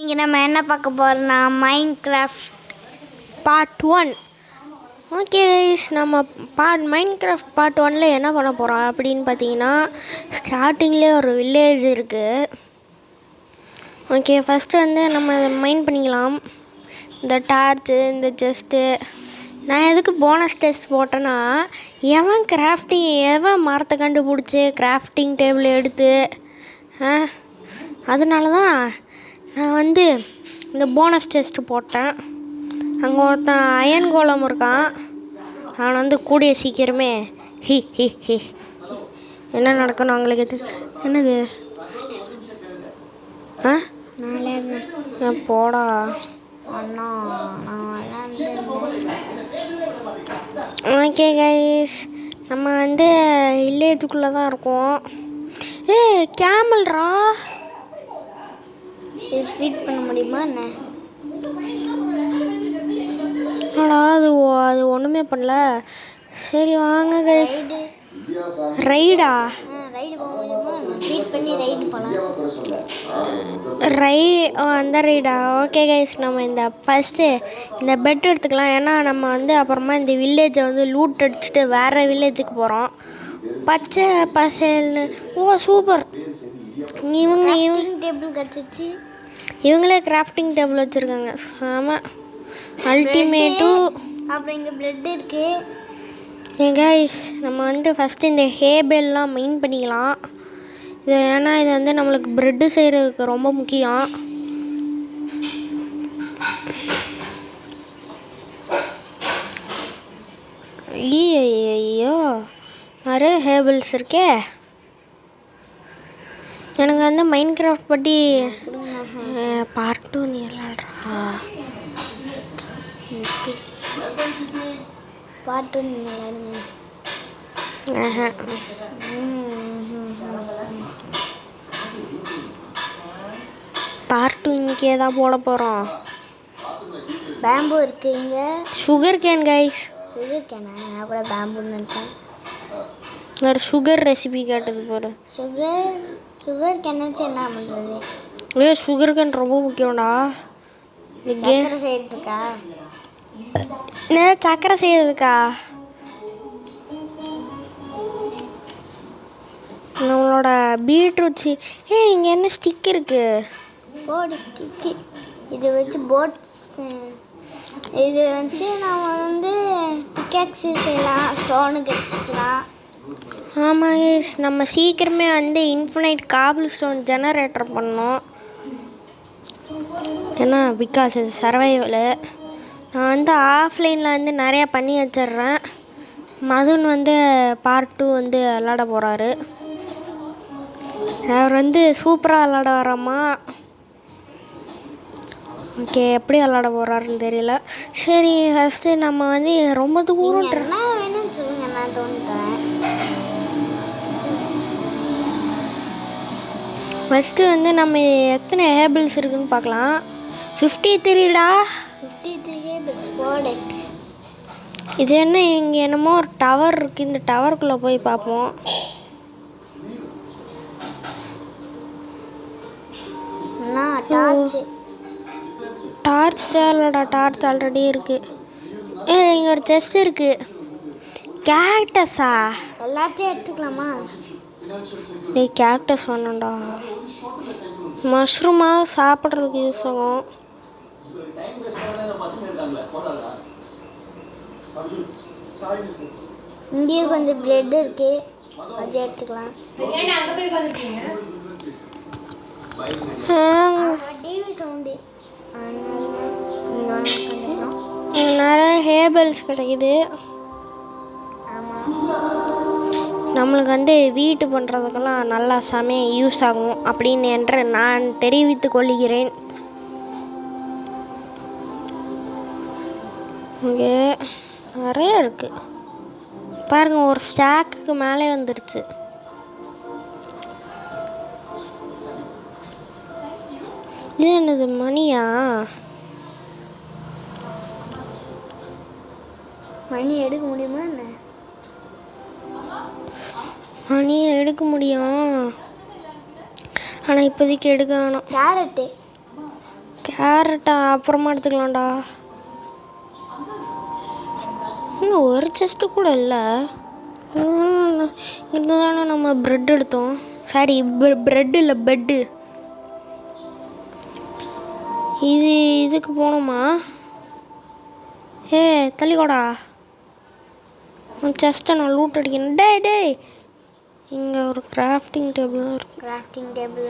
இங்கே நம்ம என்ன பார்க்க போகிறோம்னா மைன்கிராஃப்ட் பார்ட் 1. ஓகே கைஸ், நம்ம மைன்கிராஃப்ட் பார்ட் 1ல் என்ன பண்ண போகிறோம் அப்படின்னு பார்த்தீங்கன்னா, ஸ்டார்டிங்லேயே ஒரு வில்லேஜ் இருக்குது. ஓகே, ஃபஸ்ட்டு வந்து நம்ம இதை மைன் பண்ணிக்கலாம். இந்த டார்ச்சு, இந்த செஸ்ட்டு. நான் எதுக்கு போனஸ் டெஸ்ட் போட்டேன்னா, எவன் மரத்தை கண்டுபிடிச்சி கிராஃப்டிங் டேபிள் எடுத்து அதனால தான் நான் வந்து இந்த போனஸ் டெஸ்ட்டு போட்டேன். அங்கே ஒருத்தன் அயன் கோலம் இருக்கான். அவன் வந்து கூடிய சீக்கிரமே என்ன நடக்கணும் அவங்களுக்கு என்னது போடா அண்ணா ஓகே கைஸ், நம்ம வந்து வில்லேஜுக்குள்ளே தான் இருக்கோம். கேமல்ரா, ஃபீட் பண்ண முடியுமா என்ன? அது ஒன்றுமே பண்ணல. சரி வாங்க கைஸ், ரைடா ரைடு போக முடியுமா? ஃபீட் பண்ணி ரைடு போகலாம். அந்த ரைடா? ஓகே கைஸ், நம்ம இந்த ஃபஸ்ட்டு இந்த பெட் எடுத்துக்கலாம். ஏன்னா நம்ம வந்து அப்புறமா இந்த வில்லேஜை வந்து லூட் அடிச்சுட்டு வேறு வில்லேஜுக்கு போகிறோம். பச்சை பசேல்னு. சூப்பர். டேபிள் கிடச்சிச்சு. இவங்களே கிராஃப்டிங் டேபிள் வச்சுருக்காங்க. ஆமாம், அல்டிமேட்டு. அப்புறம் இங்கே பிரெட் இருக்குது. கைஸ், நம்ம வந்து ஃபஸ்ட்டு இந்த ஹேபெல்லாம் மெயின் பண்ணிக்கலாம். ஏன்னா இது வந்து நம்மளுக்கு ப்ரெட்டு செய்கிறதுக்கு ரொம்ப முக்கியம். ஐயோ, நிறைய ஹேபிள்ஸ் இருக்கே. எனக்கு வந்து மைன்கிராஃப்ட் பற்றி பார்ட் 2 நீ விளாட்றா. பார்ட் 2 நீங்கள் விளாடுங்க. பார்ட் 2 இன்றைக்கே தான் போட போகிறோம். பேம்பு இருக்குது இங்கே. Sugar cane guys. சுகர் கேனா? நான் கூட பேம்புன்னு நினச்சேன். ஒரு சுகர் ரெசிபி கேட்டது போகிற. சுகர் கேன் வச்சு என்ன பண்ணுறது? சுகர் கேன் ரொம்ப முக்கியம்டா. சக்கரை செய்யறதுக்கா? சக்கரை செய்யறதுக்கா? நம்மளோட பீட்ரூட் இங்கே என்ன ஸ்டிக் இருக்குது? Board stick. இது வச்சு இது வச்சு நம்ம வந்து பிக்காக்ஸு செய்யலாம். ஸ்டோனு கிடச்சிச்சுலாம். ஆமாம் கைஸ், நம்ம சீக்கிரமே வந்து இன்ஃபினைட் காபிள் ஸ்டோன் ஜெனரேட்டர் பண்ணோம். ஏன்னா பிகாஸ் இது சர்வைவலு. நான் வந்து ஆஃப்லைனில் வந்து நிறையா பண்ணி வச்சிட்றேன். மதுன் வந்து பார்ட் 2 வந்து விளாட போகிறாரு. அவர் வந்து சூப்பராக விளாட வராமா. ஓகே, எப்படி விளாட போகிறாருன்னு தெரியல. சரி, ஃபஸ்ட்டு நம்ம வந்து ரொம்ப தூரம் வேணும்னு சொல்லுங்க, நான் தோணுறேன். ஃபஸ்ட்டு வந்து நம்ம எத்தனை ஹேபிள்ஸ் இருக்குதுன்னு பார்க்கலாம். 53டா. 53 ஹேபிள்ஸ் போடு. இது என்ன, இங்கே என்னமோ ஒரு டவர் இருக்குது. இந்த டவருக்குள்ளே போய் பார்ப்போம். டார்ச் தேவையில்லடா, டார்ச் ஆல்ரெடி இருக்குது. இங்கே ஒரு செஸ்ட் இருக்குது. கேக்டஸா? எல்லாத்தையும் எடுத்துக்கலாமா? நீ கேக்டஸ் வேணும்டா. மஷ்ரூமாக சாப்பிட்றதுக்கு யூஸ் ஆகும். இங்கேயும் கொஞ்சம் பிரெட் இருக்குது, அதை எடுத்துக்கலாம். TV sound. நிறைய ஹேபிள்ஸ் கிடைக்குது. நம்மளுக்கு வந்து வீட்டு பண்ணுறதுக்கெல்லாம் நல்லா சமையல் யூஸ் ஆகும் அப்படின்னு நான் தெரிவித்து கொள்கிறேன். இங்கே நிறைய இருக்குது பாருங்கள். ஒரு ஸ்டாக்குக்கு மேலே வந்துடுச்சு. இது என்னது, மணியா? மணி எடுக்க முடியுமா என்ன? மணியை எடுக்க முடியும். ஆனால் இப்போதைக்கு எடுக்க வேணும். கேரட்டு கேரட்டா அப்புறமா எடுத்துக்கலாம்டா. இன்னும் ஒரு செஸ்ட்டு கூட இல்லை. இங்கே தானே நம்ம ப்ரெட் எடுத்தோம். சாரி, ப்ரெட் இல்லை, பெட்டு. இதுக்கு போகணுமா? தள்ளிக்கோடா. செஸ்ட்டை நான் லூட் அடிக்கணும். டேய் இங்கே ஒரு கிராஃப்டிங் டேபிள் தான் இருக்கு. கிராஃப்டிங் டேபிள்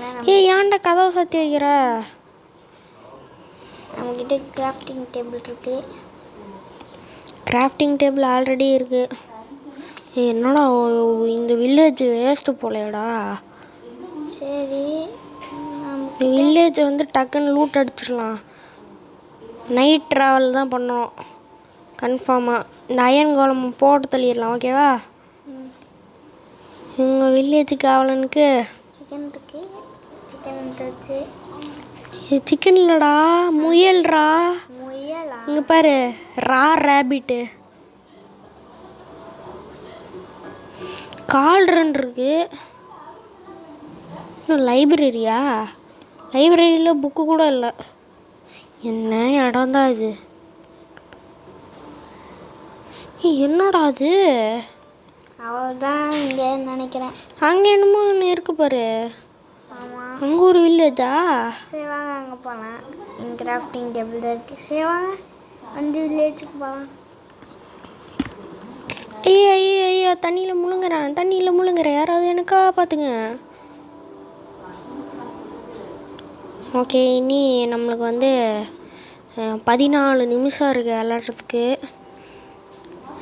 ஏன்டா கதவை சாத்தி வைக்கிற? நம்மக்கிட்ட கிராஃப்டிங் டேபிள் இருக்கு. கிராஃப்டிங் டேபிள் ஆல்ரெடி இருக்கு. என்னடா இந்த வில்லேஜ் வேஸ்ட்டு போலையடா. சரி, இந்த வில்லேஜை வந்து டக்குன்னு லூட் அடிச்சிடலாம். நைட் ட்ராவல் தான் பண்ணணும் கன்ஃபார்மாக. இந்த அயன் கோலம் போட்டு தள்ளிடலாம். ஓகேவா? எங்கள் வில்லேஜ் காவலனுக்கு சிக்கன் இருக்கு. சிக்கன் வச்சு இது சிக்கன் இல்லைடா, முயல்ரா. முயலா? இங்கே பாரு, ரேபிட்டு. கால்ரன் இருக்கு. இன்னும் லைப்ரரியா? லைப்ரரியில் புக்கு கூட இல்லை. என்ன இடம் தான் இது? என்னடா அது? அவ்வளோதான் இங்கே நினைக்கிறேன். அங்கே என்னமோ ஒன்று இருக்கு பாரு. ஆமாம், அங்கே ஒரு வில்லேஜா? சரி வாங்க அங்கே போகலாம். இங்கே கிராஃப்டிங் டேபிள் தான் இருக்குது. சரி வாங்க அந்த வில்லேஜுக்கு போகலாம். ஐயா தண்ணியில் முழுங்குறேன். யாராவது எனக்கா பார்த்துங்க. ஓகே, இனி நம்மளுக்கு வந்து 14 நிமிஷம் இருக்குது விளாட்றதுக்கு.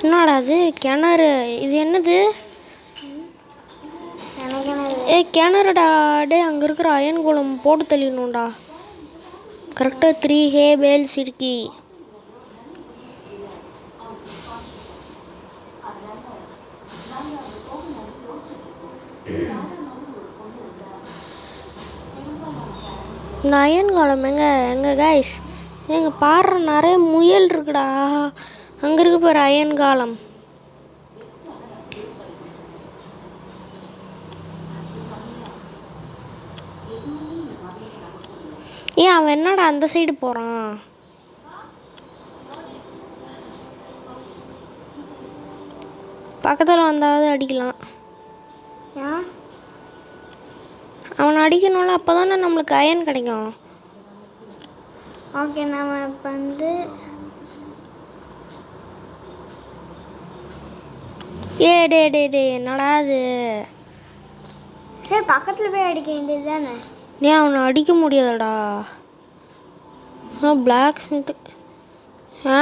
என்னடா அது? கிணறு. இது என்னது? கிணறுடா. அங்கே இருக்கிற அயன் கோலம் போட்டு தள்ளிடணும்டா. கரெக்டாக 3 பேல்ஸ் இருக்கி. இந்த அயன் கோலம் எங்க கைஸ்? எங்க பாடுற நிறைய முயல் இருக்குடா. அங்கே இருக்கு பாரு அயன் காலம். அவன் என்னடா அந்த சைடு போகிறான்? பக்கத்தில் வந்தாவது அடிக்கலாம். அவனை அடிக்கணும்ல, அப்போ தானே நம்மளுக்கு அயன் கிடைக்கும். ஓகே, நம்ம இப்போ வந்து டே என்னடா அது? சரி பக்கத்தில் போய் அடிக்க வேண்டியது தானே. அவனை அடிக்க முடியாதடா. பிளாக் ஸ்மித்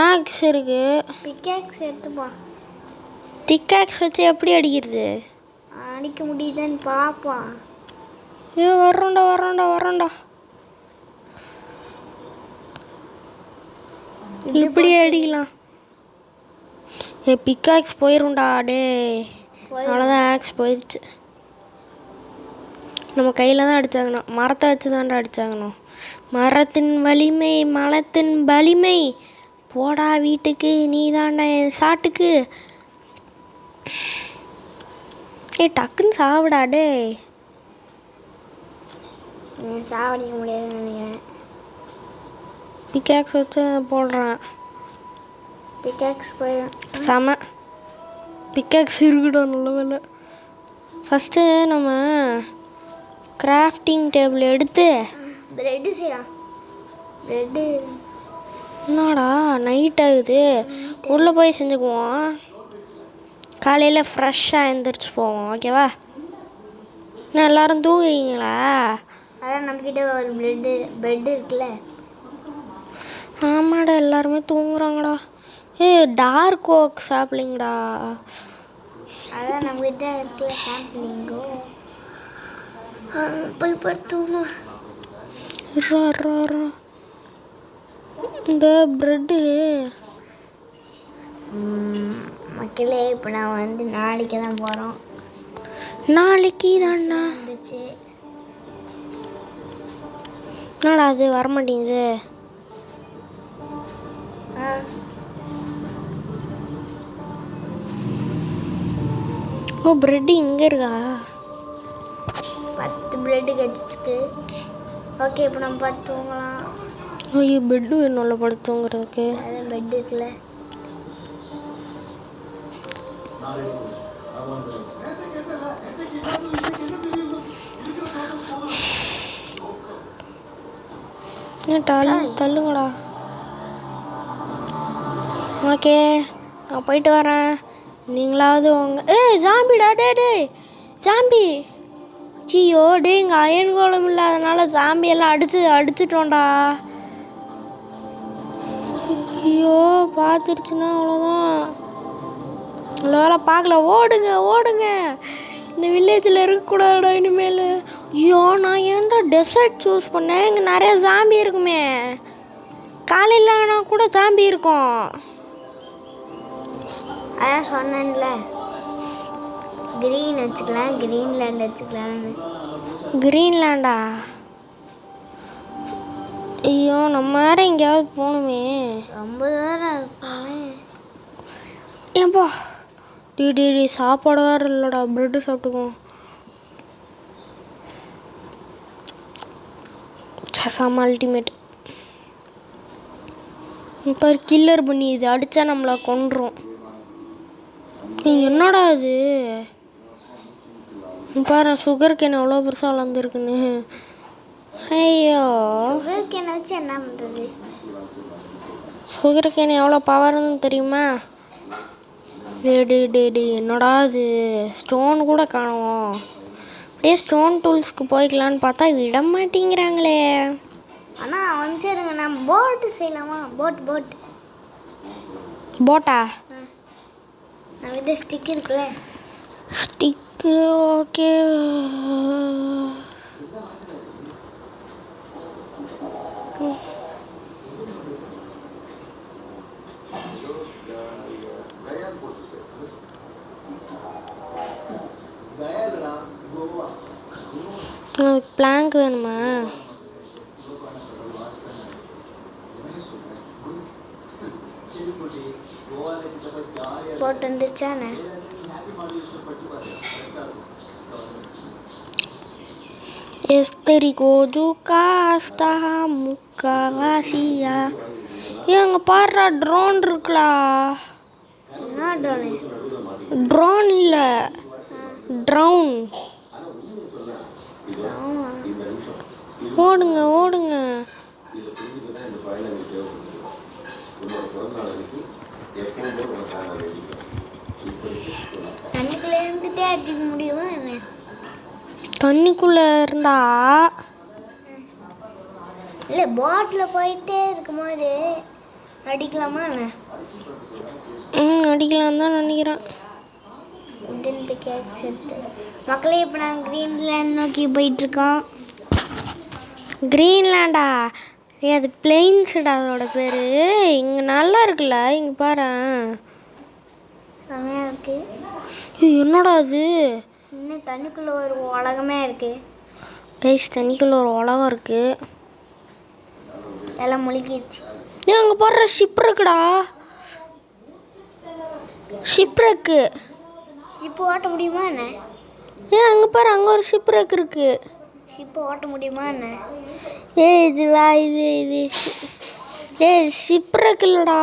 ஆக்ஸ் இருக்கு. பிக்காக்ஸ் எடுத்துப்பா. திக்காக்ஸ் வச்சு எப்படி அடிக்கிறது? அடிக்க முடியுதான்னு பார்ப்போம். வர்றோண்டா. இப்படி அடிக்கலாம். பிக்காக்ஸ் போயிரும்டா. அவ்வளோதான், ஆக்ஸ் போயிடுச்சு. நம்ம கையில் தான் அடித்தாகணும். மரத்தை வச்சு தான்டா அடித்தாகணும். மரத்தின் வலிமை மலத்தின் வலிமை. போடா வீட்டுக்கு, நீ தாண்டா சாட்டுக்கு. டக்குன்னு சாப்பிடா. சாவடிக்க முடியாதுன்னு நினைக்கிறேன். பிக்காக்ஸ் வச்சு போடுறேன். பிக்காக்ஸ் போயிடும். செம பிக்காக்ஸ் இருக்குடா, நல்ல வேலை. ஃபஸ்ட்டு நம்ம கிராஃப்டிங் டேபிள் எடுத்து ப்ரெட்டு செய்யலாம். ப்ரெட்டு என்னடா நைட் ஆகுது, உள்ளே போய் செஞ்சுக்குவோம். காலையில் ஃப்ரெஷ்ஷாக எழுந்திரிச்சு போவோம். ஓகேவா? இன்னும் எல்லோரும் தூங்குறீங்களா? அதான் நம்மக்கிட்ட ஒரு பெட்டு இருக்குல்ல. ஆமாடா, எல்லாருமே தூங்குறாங்கடா. Dark okay சாப்பிட்லிங்கடா. அதான் நம்மக்கிட்ட இருக்குல்ல சாப்பிட்லிங்கோ. போய் படுத்துவோம். இந்த ப்ரெட்டு மக்களே, இப்போ நான் வந்து நாளைக்கு தான் போகிறோம். நாளைக்கு தான்டா வந்துச்சு. என்னடா அது வரமாட்டேங்குது? ப்ரெட்டு இங்கே இருக்கா? 10 ப்ரெட்டு கிடச்சிருக்கு. ஓகே, இப்போ நம்ம பார்த்து தூங்கலாம். ஐயோ பெட்டு வேணும்ல படுத்துங்கிறதுக்கு. அது பெட் இருக்குல்ல. தள்ளுங்கடா. ஓகே நான் போயிட்டு வரேன். நீங்களாவது உங்க ஜாம்பிடா. டே ஜாம்பி. ஐயோ டே இங்கே அயன் கோலம் இல்லாதனால ஜாம்பி எல்லாம் அடிச்சிட்டோண்டா. ஐயோ பார்த்துருச்சுன்னா அவ்வளோதான். அவ்வளோ வேலை பார்க்கல. ஓடுங்க. இந்த வில்லேஜில் இருக்கக்கூடாதுடா இனிமேல். ஐயோ நான் ஏன்டா டெசர்ட் சூஸ் பண்ணேன். இங்கே நிறைய ஜாம்பி இருக்குமே. காலையில் ஆனால் கூட ஜாம்பி இருக்கும். அதான் சொன்னேன்ல, கிரீன் வச்சுக்கலாம், கிரீன்லேண்ட் வச்சுக்கலாம். கிரீன்லேண்டா? ஐயோ நம்ம வேற எங்கேயாவது போகணுமே. ரொம்ப தூரம் இருக்குமே. ஏன்பா டி சாப்பாடு வேறு இல்லைடா. ப்ரெட்டு சாப்பிட்டுக்குவோம். சசாம அல்டிமேட். இப்போ கில்லர் பண்ணி இது அடித்தா நம்மளை கொன்றும். என்னடா இது பாரு, சுகர் கேன் எவ்வளோ பெருசாக வளர்ந்துருக்குன்னு. ஐயோ சுகர் கேனை வச்சு என்ன பண்ணுறது? சுகர் கேன் எவ்வளோ பவர்னு தெரியுமா? டே என்னடா இது ஸ்டோன் கூட காணுவோம். அப்படியே ஸ்டோன் டூல்ஸ்க்கு போய்க்கலான்னு பார்த்தா விட மாட்டேங்கிறாங்களே. ஆனால் வந்துருங்க, நான் போட்டு செய்யலாமா? போட்டா? நம்ம இது ஸ்டிக் இருக்குல்ல, ஸ்டிக்கு. ஓகே பிளாங்க் வேணுமா? போட்டு வந்துருச்சானே. எஸ்தரிகோ ஜூகாஸ்தா முக்காசியா. அங்கே பாடுறா ட்ரோன் இருக்குலா. என்ன ட்ரோனு? ட்ரோன் இல்லை, ட்ரௌன். ஓடுங்க. தண்ணிக்குள்ளே இருந்துட்டே அடிக்க முடியுமா என்ன? தண்ணிக்குள்ளே இருந்தா இல்லை, போட்டில் போயிட்டே இருக்கும்போது அடிக்கலாமா என்ன? அடிக்கலாம் தான் நினைக்கிறேன். மக்களே இப்போ நாங்கள் கிரீன்லேண்ட் நோக்கி போயிட்டுருக்கோம். கிரீன்லேண்டா? அது பிளெயின்ஸுடா அதோட பேர். இங்கே நல்லா இருக்குல்ல, இங்கே பாரு. செமையாக இருக்கு. என்னடா அது? இன்னும் தண்ணிக்குள்ளே ஒரு உலகமே இருக்கு. கைஸ் தண்ணிக்குள்ளே ஒரு உலகம் இருக்கு. எல்லாம் முழுகிடுச்சு. அங்கே போடுற ஷிப் இருக்குடா. ஷிப்ரக்கு. ஷிப்பு ஓட்ட முடியுமா என்ன? அங்கே பாரு, அங்கே ஒரு ஷிப்ரக் இருக்கு. ஷிப்பு ஓட்ட முடியுமா என்ன? இது ஷிப்ரக் இல்லடா.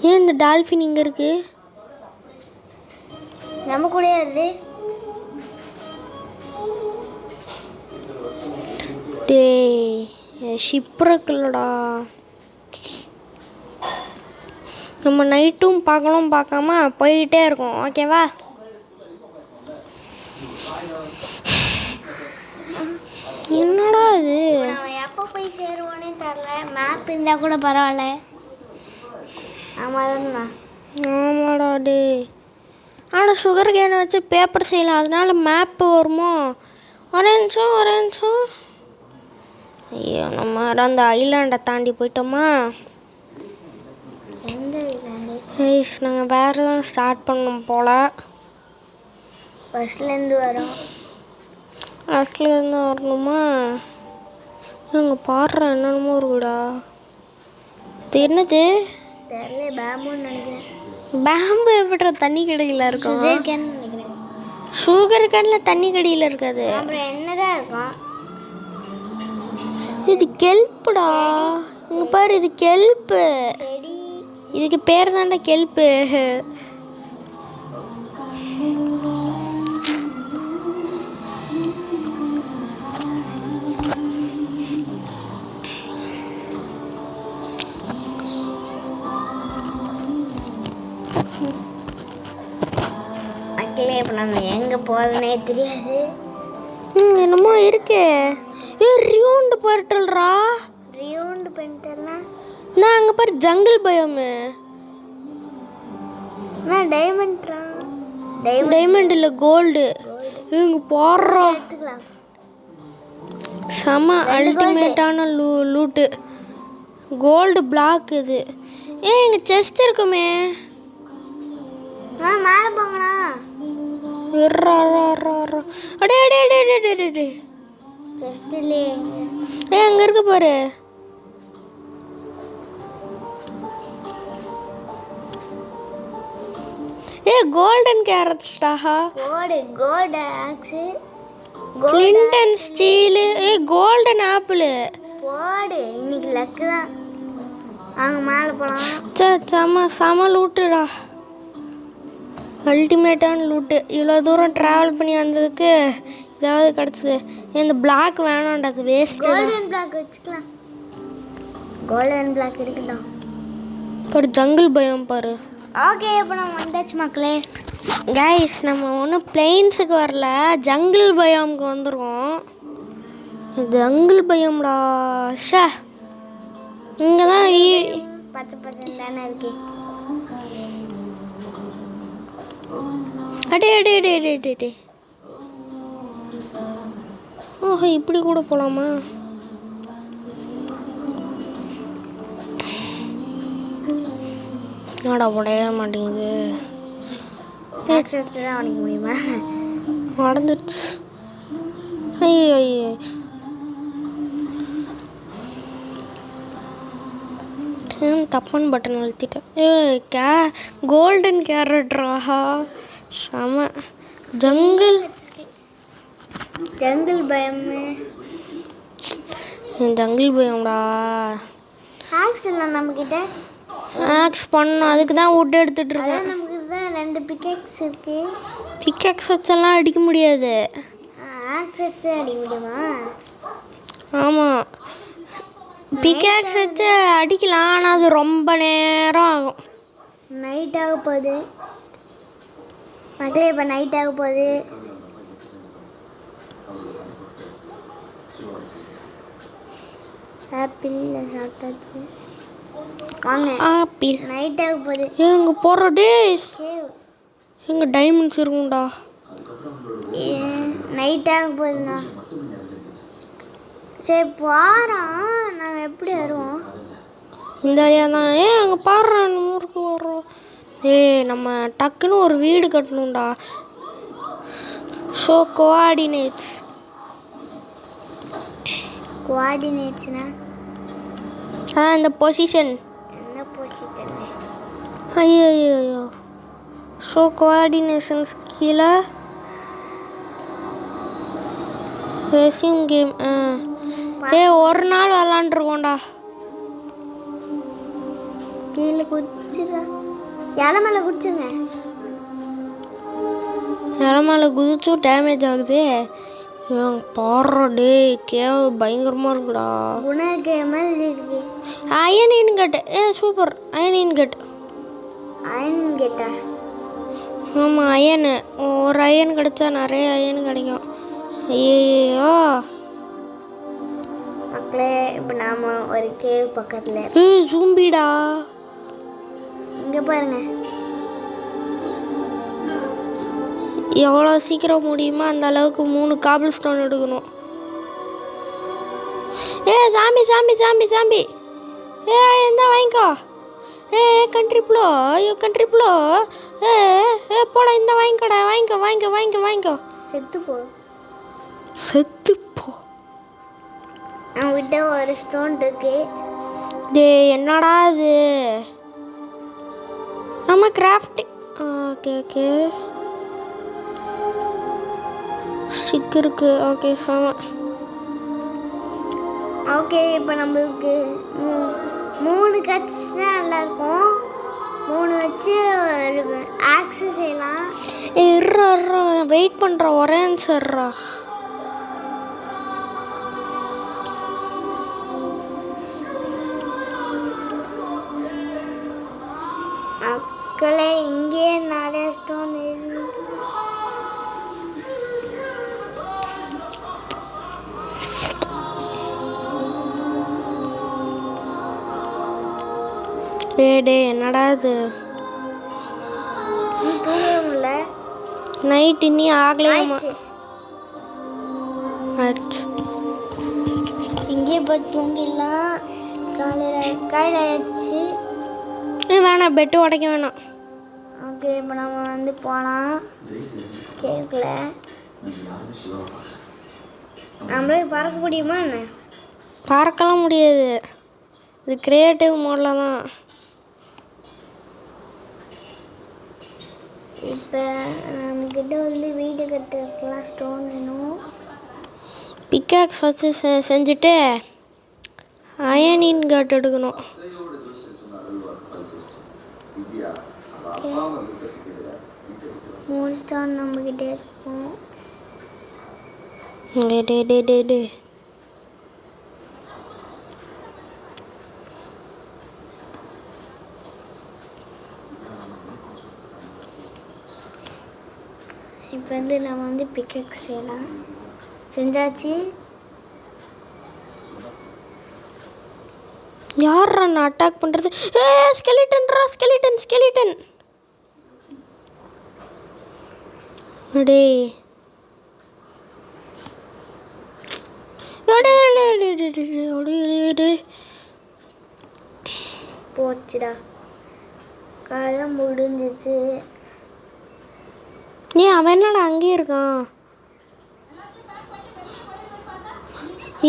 ஏன் இந்த டால்ஃபின் இங்கே இருக்கு? நம்ம கூட வருது. ஷிப்ரக் இல்லடா. நம்ம நைட்டும் பார்க்கணும் பார்க்காம போயிட்டே இருக்கோம். ஓகேவா? என்னடா இது? எப்போ போய் சேருவோன்னே தெரில. மேப் இருந்தால் கூட பரவாயில்ல. ஆமாடா டே. ஆனால் சுகர் கேனை வச்சு பேப்பர் செய்யலாம், அதனால மேப்பு வருமோ? ஒரே நிமிஷம். ஐயோ நம்ம அந்த ஐலாண்டை தாண்டி போயிட்டோமா? எந்த ஐலாண்டு? நாங்கள் வேறு தான் ஸ்டார்ட் பண்ணோம் போல். ஃபஸ்ட்லேருந்து வரணுமா? அங்கே பாடுற என்னென்னமோ இருக்குடா. இது என்னது? தெரியல, பேம்புன்னு நினைக்கிறேன். பேம்பு எப்படி தண்ணி கடையில் இருக்கும்? நினைக்கிறேன். சுகர் கேனில் தண்ணி கடையில் இருக்காது. அப்புறம் என்னதான் இருக்கும்? இது கெல்ப்புடா. இங்க பாரு, இது கெல்ப்பு. செடி. இதுக்கு பேர் தான்டா கெல்ப்பு. மக்களே இப்போ நம்ம எங்கே போகிறதுனே தெரியாது. என்னமோ இருக்கு. ரியூண்டு போர்ட்டல்ரா. ரியூண்டு பண்ணிட்டலாம். நான் அங்கே பாரு ஜங்கிள் பயோமு. நான் டைமண்ட்ரா. டைமண்ட் இல்லை, கோல்டு. இவங்க போடுறோம். எடுத்துக்கலாம். செம அல்டிமேட்டான லூட்டு. கோல்டு பிளாக் இது. இங்கே செஸ்ட் இருக்குமே. மேலே போங்கண்ணா. அடே அடே அடே அடே அடே அடே. ஜஸ்ட் இல்லையே. அங்கே இருக்கு பாரு. கோல்டன் கேரட்ஸ்டா. Gold axe. Clinton steel. Golden apple. போடு, இன்னைக்கு லக்கு தான். அங்கே மேலே போகலாம். செம லூட்டுடா. அல்டிமேட்டான லூட்டு. இவ்வளோ தூரம் ட்ராவல் பண்ணி வந்ததுக்கு ஏதாவது கிடச்சிது. இந்த பிளாக் வேணாண்டா, அது வேஸ்ட். கோல்டன் பிளாக் வச்சுக்கலாம். கோல்டன் பிளாக் இருக்கட்டும். பாரு ஜங்கிள் பயம் பாரு. ஓகே, இப்போ நம்ம வந்தாச்சு மக்களே. கைஸ், நம்ம ஒன்றும் பிளெயின்ஸுக்கு வரல, ஜங்கிள் பயாமுக்கு வந்துருக்கோம். ஜங்கிள் பயம்டா. ஷே, இங்கே தான் பச்சை பசங்க தானே இருக்கு. அடே அடே அடே அடே அடே அடே. ஓஹோ, இப்படி கூட போகலாமா? நாடா உடைய மாட்டேங்குது. வச்சு தான் உடைக்க முடியுமா? நடந்துடுச்சு. ஐயோ ஐயோ. தப்பான பட்டன் அழுத்திட்டேன். கோல்டன் கேரட்ராஹா. செம. ஜங்கிள் பயம். ஜங்கிள் பயம்டா. ஆக்ஸ் இல்லை நம்மக்கிட்ட. ஆக்ஸ் பண்ணணும், அதுக்கு தான் வுட் எடுத்துட்டு இருக்கேன். நமக்கு தான் 2 பிக்கேக்ஸ் இருக்கு. பிக்கேக்ஸ் வச்செல்லாம் அடிக்க முடியாது. ஆக்ஸ் வச்சு அடிக்க முடியுமா? ஆமாம், பிக்கேக்ஸ் வச்சு அடிக்கலாம், ஆனால் அது ரொம்ப நேரம் ஆகும். நைட் ஆக போகுது மக்களே. இப்போ நைட் ஆக போகுது. ஆப்பிள் சாப்பிட்டாச்சு. வாங்க, ஆப்பிள். நைட் ஆக போகுது. எங்க போகிற டேஸ் எங்க டைமண்ட்ஸ் இருக்கும்டா. நைட் ஆக போகுதுண்ணா. சரி போகிறோம். நாங்கள் எப்படி வருவோம்? இந்த வழியாக தான். அங்கே பாடுறோம், ஊருக்கு வர்றோம். நம்ம டக்குன்னு ஒரு வீடு கட்டணும்டா. Show coordinates. கோஆர்டினேட்ஸ்னா இந்த பொசிஷன். என்ன பொசிஷன்? ஐயோ ஐயோ ஐயோ. ஷோ கோஆர்டினேஷன்ஸ் கீழே ரெஸ்யூம் கேம். ஒரு நாள் விளாண்டுருக்கோண்டா. கீழே குதிச்சுடா. இலை மேலே குடிச்சுங்க. இலை மேலே குதிச்சும் டேமேஜ் ஆகுது. பாடுற டே கேவ் பயங்கரமாக இருக்குடா. குண கேம் மாதிரி இருக்கு. அயன் இன்கட். சூப்பர். அயன் இன்கட். அயன் கேட்டா? ஆமாம், அயனு. ஒரு அயன் கிடைச்சா நிறைய அயன் கிடைக்கும். ஐயோ மக்களே, இப்போ நாம் ஒரு கேவ் பக்கத்தில். ஜூம்பிடா. இங்கே பாருங்க. எவ்வளோ சீக்கிரம் முடியுமோ அந்த அளவுக்கு 3 காபிள் ஸ்டோன் எடுக்கணும். சாமி சாமி சாமி சாமி. எந்த வாங்கிக்கோ. கண்ட்ரி ப்ளோ. ஐயோ கண்ட்ரி ப்ளோ. போட இந்த வாங்கிக்கோடா. வாங்கிக்கோ வாங்கிக்கோ வாங்கிக்கோ வாங்கிக்கோ. செத்துப்போ. செத்துப்போ. அவங்ககிட்ட ஒரு ஸ்டோன் இருக்கு. டே என்னடா இது? நம்ம கிராஃப்டிங். Okay okay. ஸ்டிக் இருக்கு. ஓகே சாம. ஓகே இப்போ நம்மளுக்கு 3 கட்ஸ்னா நல்லாயிருக்கும். 3 வச்சு ஆக்சஸ் செய்யலாம். இருறா வெயிட் பண்ணுற ஒரே நிமிஷம்றா. மக்களே இங்கே நிறைய ஸ்டோன் இருக்கு. டே என்னடா இது தூங்கல நைட் இன்னி ஆகலையாமா. ஆயிடுச்சு. இங்கே போய் தூங்கிடலாம். காலையில் ஆயிடுச்சு. வேணாம் பெட்டு உடைக்க வேணாம். ஓகே இப்போ நம்ம வந்து போகலாம். கேட்கல நம்மளே பறக்க முடியுமா என்ன? பறக்கலாம் முடியாது. இது கிரியேட்டிவ் மோடில் தான். இப்போ நம்மக்கிட்ட வந்து வீடு கட்டுறதுக்கெலாம் ஸ்டோன் வேணும். பிக்காக்ஸ் வச்சு செஞ்சுட்டு அயனின் கட் எடுக்கணும். 3 ஸ்டோன் நம்மக்கிட்ட இருக்கும். டே இப்போ வந்து நம்ம வந்து பிக்கெக்ஸ் செய்யலாம். செஞ்சாச்சு. யார் நான் அட்டாக் பண்ணுறது? ஸ்கெலிட்டன் அடே போச்சுடா, காலம் முடிஞ்சிச்சு. அவன் என்னடா அங்கேயே இருக்கான்?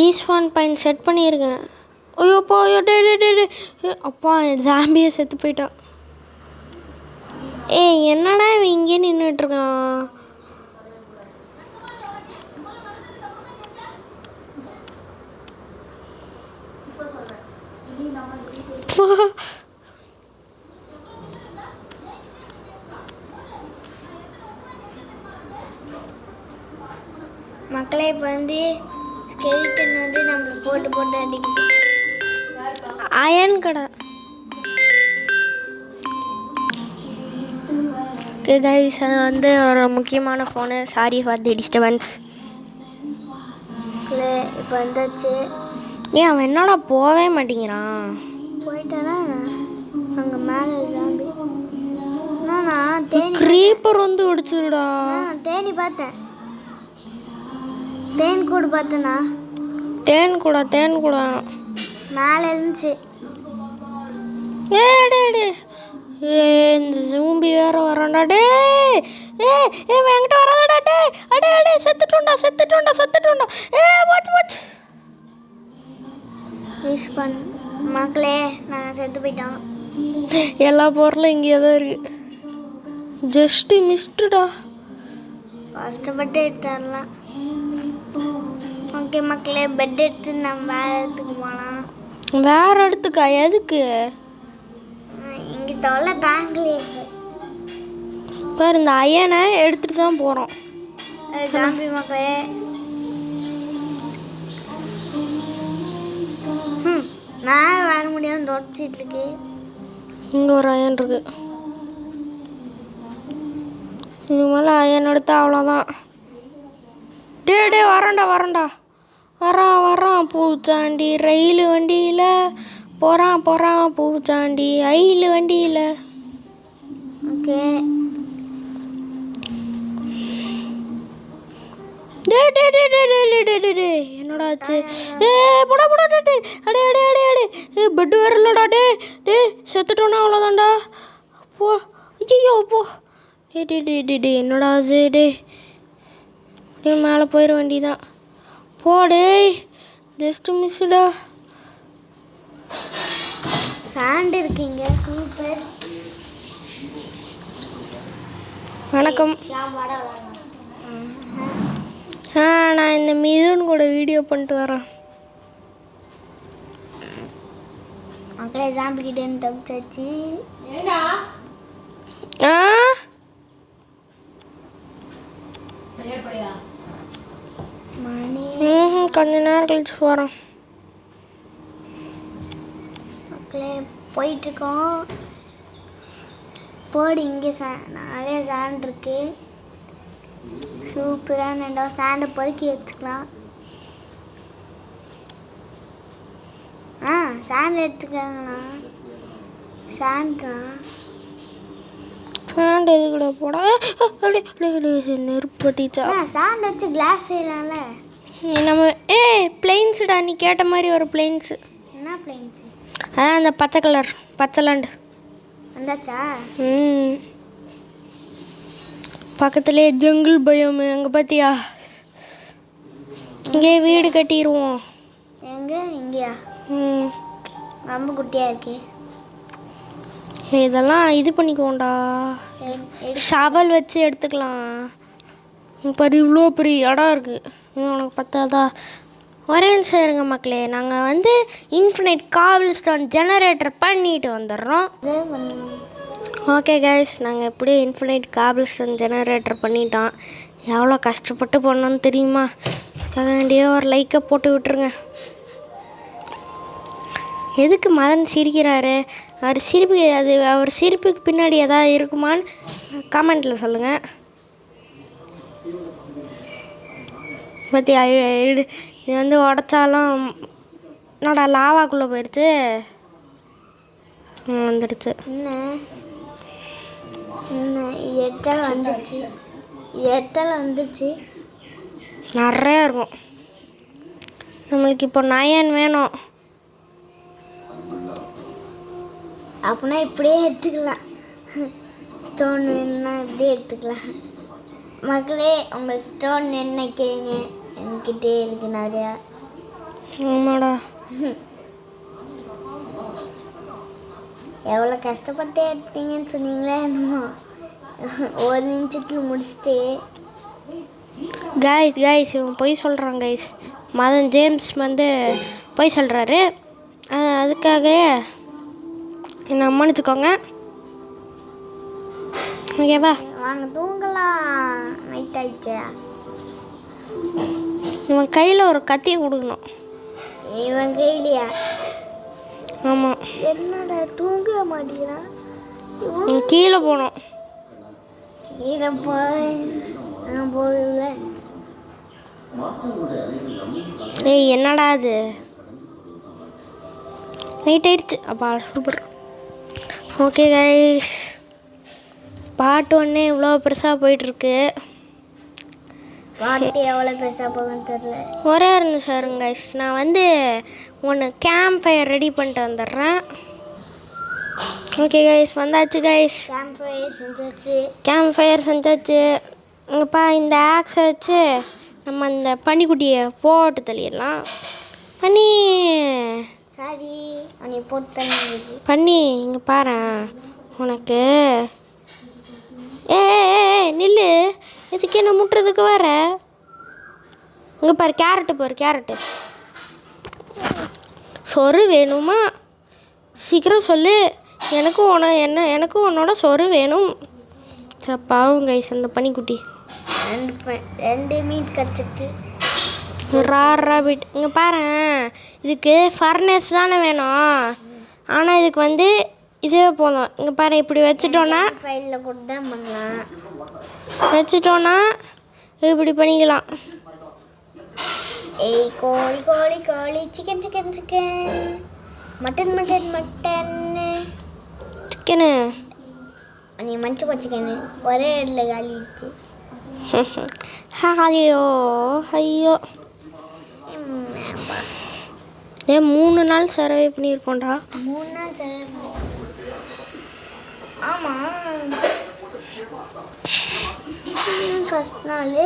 ஈஸ்வான் பைன் செட் பண்ணியிருக்கேன். ஐயோப்பா ஐயோ டே அப்பா ஜாம்பியை செத்து போயிட்டான். என்னடா இவன் இங்கே நின்றுட்டுருக்கான்? மக்களே இப்போ வந்து ஸ்கெலிட்டன் வந்து நம்ம போட்டு அடிக்குது. அயன் கடை. கைஸ் வந்து ஒரு முக்கியமான phone. Sorry for the disturbance. இப்போ வந்தாச்சு. அவன் என்னடா போகவே மாட்டேங்கிறான்? போயிட்டானா அங்கே மேலே ஜாம்பி. தேனி க்ரீப்பர் வந்து ஒடிச்சுடா. தேனி பார்த்தேன். தேன் கூடு பார்த்தேண்ணா. தேன் கூட மேலே இருந்துச்சு. இந்த ஜூம்பி வேற வரான்டா. என்கிட்ட வராதடா. அடே செத்துட்டோண்டா. வாட்ச் யூஸ் பண்ண மக்களே, நாங்கள் செத்து போயிட்டோம். எல்லா பொருளும் இங்கே தான் இருக்கு. ஜஸ்ட் மிஸ்டுடா. கஷ்டப்பட்டு எடுத்துடலாம். ஓகே மக்களே, பெட் எடுத்து நம்ம வேறு இடத்துக்கு போகலாம். வேற இடத்துக்கா? எதுக்கு? இங்கே தொல்லை தாங்கலையே. பாரு இந்த அயனை எடுத்துட்டு தான் போகிறோம். ஜாம்பி மக்களே, நான் வர முடியாமல் தொடச்சிட்டு இருக்கு. இங்கே ஒரு அயன் இருக்கு. இது மேலே அயன் எடுத்தா அவ்வளோதான். டே வரேன்டா. வரான் பூச்சாண்டி ரயில் வண்டியில் போகிறான் பூச்சாண்டி ரயில் வண்டியில். ஓகே என்னடா ஆச்சு? போடா அடே பெட்டு வேற இல்லடா. டே செத்துட்டோன்னா அவ்வளோதான்டா. போ ஐயோ போ. டே என்னடா ஆச்சு? டே மேலே போயிட வேண்டியதான். போடே ஜஸ்ட் மிஸ்டா. சாண்ட் இருக்கீங்க. சூப்பர். வணக்கம். நான் இந்த மிதுன் கூட வீடியோ பண்ணிட்டு வரேன். மக்களே ஜாம்பி கிட்டே தப்பிச்சாச்சு. ஆ மணி கொஞ்ச நேரம் கழிச்சு போகிறோம். மக்களே போயிட்டுருக்கோம். போடு இங்கே நிறைய சாண்ட் இருக்கு. சூப்பராக ரெண்டா சாண்டை பொறுக்கி வச்சுக்கலாம். சாண்ட் எடுத்துக்கங்கண்ணா. சாண்ட் எது கூட போட அப்படியே நெருப்பு பற்றிச்சா? சாண்ட் வச்சு கிளாஸ் செய்யலாம்ல. நம்ம பிளெயின்ஸுடா, நீ கேட்ட மாதிரி ஒரு பிளெயின்ஸு. என்ன பிளெயின்ஸு? அந்த பச்சை கலர் பச்சை லேண்டு வந்தாச்சா? பக்கத்துலேயே ஜங்கிள் பயம். அங்கே பார்த்தியா? இங்கே வீடு கட்டிடுவோம். எங்கே? இங்கேயா? ரொம்ப குட்டியாக இருக்கு. இதெல்லாம் இது பண்ணிக்குவோண்டா, ஷவல் வச்சு எடுத்துக்கலாம். பாரு இவ்வளோ பெரிய இடம் இருக்குது. இது உனக்கு பத்தாதா? ஒரே நிமிஷம் இருங்க மக்களே, நாங்கள் வந்து இன்ஃபினைட் காபிள் ஸ்டோன் ஜெனரேட்டர் பண்ணிட்டு வந்துடுறோம். ஓகே கைஸ், நாங்கள் எப்படியும் இன்ஃபினைட் காபிள் ஸ்டோன் ஜெனரேட்டர் பண்ணிட்டோம். எவ்வளோ கஷ்டப்பட்டு பண்ணோன்னு தெரியுமா? அதுக்காக வேண்டிய ஒரு லைக்கை போட்டு விட்டுருங்க. எதுக்கு மதன் சிரிக்கிறாரு? அவர் சிரிப்புக்கு பின்னாடி எதாவது இருக்குமான்னு கமெண்ட்டில் சொல்லுங்கள். பற்றி இது வந்து உடச்சாலும் என்னோட லாவாக்குள்ளே போயிடுச்சு. வந்துடுச்சு. வந்துடுச்சு. நிறையா இருக்கும். நம்மளுக்கு இப்போ நயன் வேணும். அப்படின்னா இப்படியே எடுத்துக்கலாம். ஸ்டோன் வேணும்னா இப்படியே எடுத்துக்கலாம். மக்களே உங்களுக்கு ஸ்டோன் என்ன கேளுங்க, என்கிட்டே இருக்கு நிறையா. ஆமாடா. எவ்வளோ கஷ்டப்பட்டு எடுத்தீங்கன்னு சொன்னீங்களே என்னமோ ஒரு நிமிஷத்தில் முடிச்சுட்டு. கைஸ் இவன் பொய் சொல்கிறான் கைஸ். மதன் ஜேம்ஸ் வந்து பொய் சொல்கிறாரு. அதுக்காக என்ன மன்னிச்சுக்கோங்க. ஓகேவா? வாங்க தூங்கலாம். நைட் ஆயிடுச்சா? இவன் கையில் ஒரு கத்தியை கொடுக்கணும். இவன் கையிலையா? ஆமாம். என்னடா தூங்க மாட்டேங்கிறான்? கீழே போகணும். கீழே போகல. என்னடா அது? நைட் ஆயிடுச்சு. அப்பா சூப்பர். ஓகே கைஸ், பார்ட் 1 இவ்வளோ பெருசாக போயிட்டுருக்கு. பாட்டு எவ்வளோ பெருசாக போகுதுன்னு தெரியல. ஒரே நிமிஷம் இருங்க கைஸ், நான் வந்து ஒன்று கேம்ப் ஃபயர் ரெடி பண்ணிட்டு வந்துடுறேன். ஓகே கைஸ், வந்தாச்சு கைஸ். கேம்ப் ஃபயர் செஞ்சாச்சு. இங்கேப்பா இந்த ஆக்ஸை வச்சு நம்ம அந்த பனிக்குட்டியை போட்டு தள்ளிடலாம். பண்ணி சரி நீ போட்டு பண்ணி இங்கே பாரு. உனக்கு நில்லு, எதுக்கு என்ன முட்டுறதுக்கு வர? இங்கே பாரு, கேரட்டு பாரு, கேரட்டு. சொரு வேணுமா? சீக்கிரம் சொல்லு. எனக்கும் உன்னோட சொரு வேணும். பாவம் கைஸ் அந்த பனிக்குட்டி. 2 மீட் கற்றுக்கு ராபிட். இங்கே பாரு, இதுக்கு ஃபர்னஸ் தானே வேணும். ஆனால் இதுக்கு வந்து இதே போதும். இங்கே பாரு, இப்படி வச்சுட்டோன்னா ஃபைலில் கூட தான் பண்ணலாம். வச்சுட்டோன்னா இப்படி பண்ணிக்கலாம். கோழி கோழி கோழி, chicken chicken chicken, mutton mutton mutton, chicken நீ மன்னிச்சுக்கோ. சிக்கனு ஒரே இடத்துல காலிச்சு. ஐயோ ஐயோ, 3 நாள் சர்வை பண்ணியிருக்கோண்டா. 3 நாள் சர்வை. ஆமாம், ஃபர்ஸ்ட் நாள்,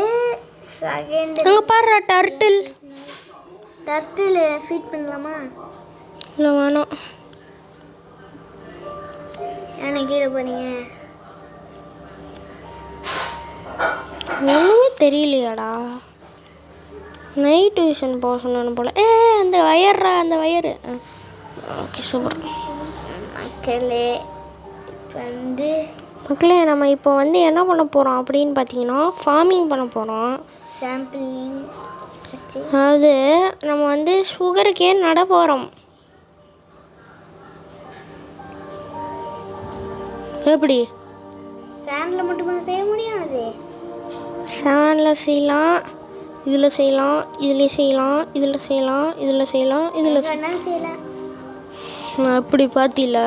செகண்ட். அங்கே பாரு, டர்ட்டில் ஃபீட் பண்ணலாமா? இல்லை வேணும். ஏன்னா கீழே போறீங்க? ஒன்றுமே தெரியலையாடா. நைட் விஷன் போக சொன்னு போல. அந்த வயர்ரா, அந்த வயரு ஓகே சூப்பர். மக்களே இப்போ வந்து மக்களே நம்ம இப்போ வந்து என்ன பண்ண போகிறோம் அப்படின்னு பார்த்தீங்கன்னா ஃபார்மிங் பண்ண போகிறோம். சாம்பிளிங் வச்சு அதாவது நம்ம வந்து சுகர் கேன் நட போகிறோம். எப்படி சேண்டில் மட்டுமா செய்ய முடியாது? சேண்டில் செய்யலாம், இதில் செய்யலாம், இதில் செய்யலாம், இதில் செய்யலாம், இதில் செய்யலாம், இதில் வேணாலும் செய்யலாம். அப்படி பார்த்தில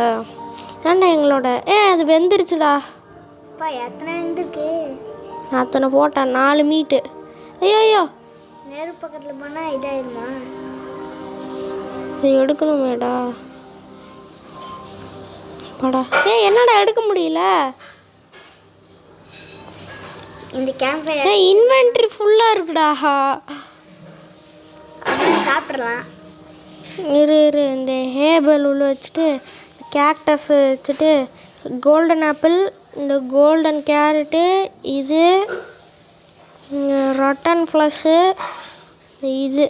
ஏன்டா எங்களோட அது வெந்துருச்சுடா. அப்பா எத்தனை வந்துருக்கு? அத்தனை போட்டேன் 4 மீட்டு. ஐயோ நேரு பக்கத்தில் போனால் இதாயிருமா? இது எடுக்கணுமேடா படா. என்னடா எடுக்க முடியல? இந்த கேம்ப் இன்வென்ட்ரி ஃபுல்லாக இருக்குடா. சாப்பிடலாம். இரு இந்த ஹேபல் உள்ள வச்சுட்டு கேக்டஸ் வச்சுட்டு கோல்டன் ஆப்பிள், இந்த கோல்டன் கேரட்டு, இது ரொட்டன் ஃப்ளஷ்ஷு, இது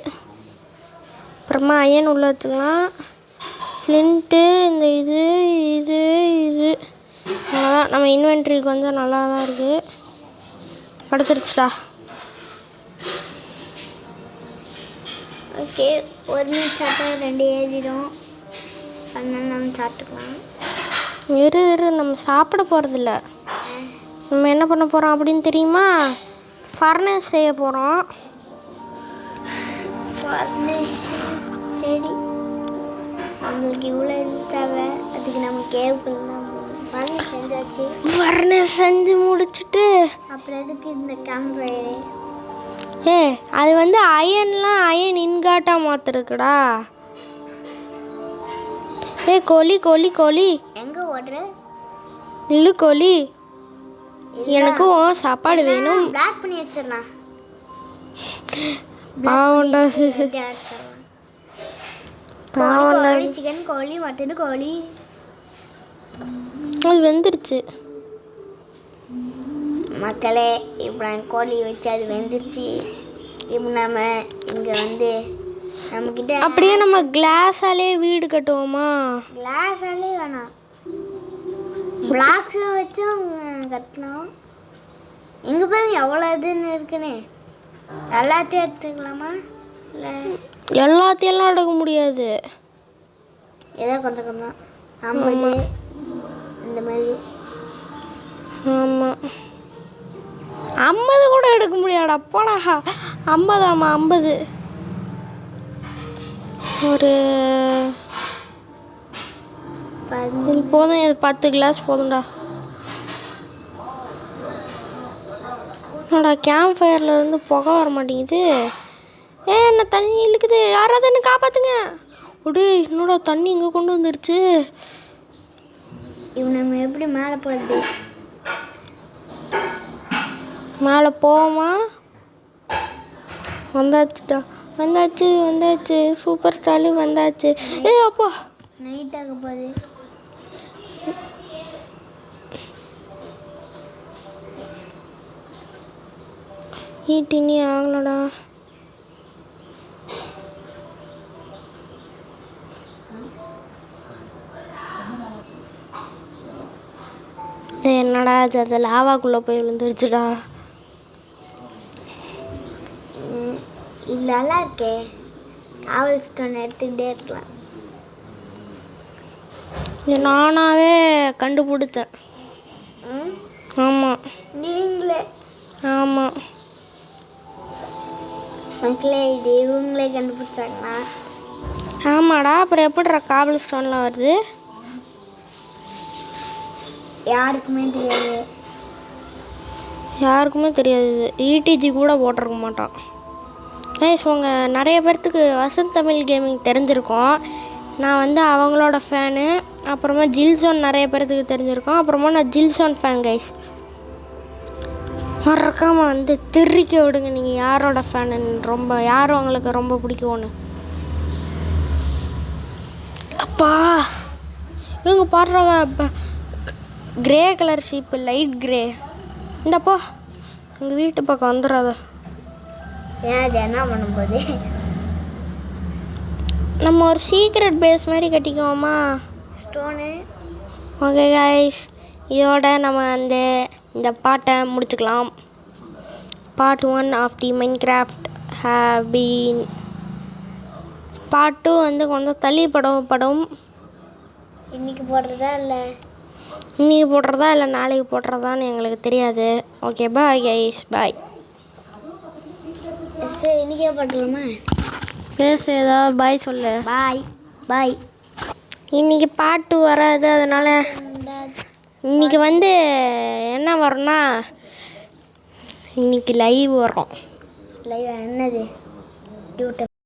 அப்புறமா அயன் உள்ள வச்சுக்கலாம், ஃப்ளின்ட்டு, இந்த இது இது இது அவ்வளோதான். நம்ம இன்வென்ட்ரி கொஞ்சம் நல்லா தான் இருக்குது. கிடச்சிருச்சுடா. ஓகே, ஒரு மீட் சாப்பிட்டா 2 ஏறிடும். அதனால நம்ம சாப்பிட்டுக்கலாம். இரு நம்ம சாப்பிட போகிறதில்ல. நம்ம என்ன பண்ண போகிறோம் அப்படின்னு தெரியுமா? ஃபர்னஸ் செய்ய போகிறோம். சரி, நம்மளுக்கு இவ்வளோ தேவை. அதுக்கு நம்ம கேவுக்குள்ள தான் போகணும். ஃபர்னஸ் செஞ்சாச்சு. ஃபர்னஸ் செஞ்சு முடிச்சுட்டு அப்புறம் எதுக்கு இந்த கேம்ப் ஃபயரு? அது வந்து அயன் இன்காட்டாக மாற்றுறதுக்குடா. கோழி கோழி கோழி எங்கே ஓடுற? இல்லை கோழி, எனக்கும் சாப்பாடு வேணும். பிளாக் பண்ணி வச்சிடலாம். பாவண்டா பாவண்டா. சிக்கன், கோழி, மட்டன், கோழி. அது வெந்துருச்சு மக்களே. இப்போ நான் கோழி வச்சு அது வெந்துருச்சு. இப்போ நம்ம இங்கே வந்து நம்மக்கிட்ட அப்படியே நம்ம கிளாஸாலே வீடு கட்டுவோமா? கிளாஸாலே வேணாம், பிளாக்ஸும் வச்சும் கட்டணும். இங்கே போய் எவ்வளோ இதுன்னு இருக்குன்னு எல்லாத்தையும் எடுத்துக்கலாமா? இல்லை எல்லாத்தையெல்லாம் எடுக்க முடியாது. ஏதோ கொஞ்சம் கொஞ்சம் 50 இந்த மாதிரி. ஆமாம், 50 கூட எடுக்க முடியாடா. போடா 50. ஆமாம் 50. ஒரு இது போதும். இது 10 கிளாஸ் போதும்டா. என்னடா கேம்ப் ஃபயரில் இருந்து புகை வர மாட்டேங்குது. என்ன தண்ணி இழுக்குது, யாராவது என்ன காப்பாற்றுங்க. அப்படியே என்னோட தண்ணி இங்கே கொண்டு வந்துடுச்சு. இவன் நம்ம எப்படி மேலே போகிறது? மேலே போவோமா? வந்தாச்சுடா, வந்தாச்சு. சூப்பர் ஸ்டாலு வந்தாச்சு. அப்பா நைட் ஆக போகுது. ஹீட் இனி ஆகலடா. என்னடா அது லாவாக்குள்ளே போய் விழுந்துருச்சுடா. இது நல்லா இருக்கே. காவல் ஸ்டோன் எடுத்துக்கிட்டே இருக்கலாம். நானாகவே கண்டுபிடித்தேன். ஆமாம் நீங்களே? ஆமாம் மக்களே, இது இவங்களே கண்டுபிடிச்சாங்களா? ஆமாடா. அப்புறம் எப்படிடா காவல் ஸ்டோன்லாம் வருது? யாருக்குமே தெரியாது. யாருக்குமே தெரியாது. இடிஜி கூட போட்டிருக்க மாட்டான். உங்கள் நிறைய பேர்த்துக்கு வசந்த் தமிழ் கேமிங் தெரிஞ்சிருக்கோம். நான் வந்து அவங்களோட ஃபேனு. அப்புறமா ஜில்சோன் நிறைய பேர்த்துக்கு தெரிஞ்சிருக்கோம். அப்புறமா நான் ஜில்சோன் ஃபேன் கைஸ். மறக்காமல் வந்து தெரிவிக்க விடுங்க நீங்கள் யாரோட ஃபேனுன்னு, யார் உங்களுக்கு ரொம்ப பிடிக்கும்னு. அப்பா இவங்க பாடுறாங்க. Grey colour sheep, light grey. இந்தப்பா எங்கள் வீட்டு பக்கம் வந்துடாத. ஏன் அது என்ன பண்ணும்போது நம்ம ஒரு சீக்ரெட் பேஸ் மாதிரி கட்டிக்குவோமா? ஸ்டோனு. ஓகே கைஸ், இதோட நம்ம இந்த பாட்டை முடிச்சுக்கலாம். Part 1 of the Minecraft have been. Part 2 வந்து கொஞ்சம் தள்ளிப்படும். இன்னைக்கு போடுறதா இல்லை இன்றைக்கி போடுறதா இல்லை நாளைக்கு போடுறதான்னு எங்களுக்கு தெரியாது. ஓகே பாய் கைஸ், பாய். சரி, இன்னைக்கே போட்டுடலாமா? பேச ஏதாவது பாய் சொல்லு. பாய் பாய். இன்றைக்கி பார்ட் 2 வராது, அதனால் இன்றைக்கி வந்து என்ன வரும்னா இன்றைக்கி லைவ் வரும். லைவ் என்னது? யூடியூப்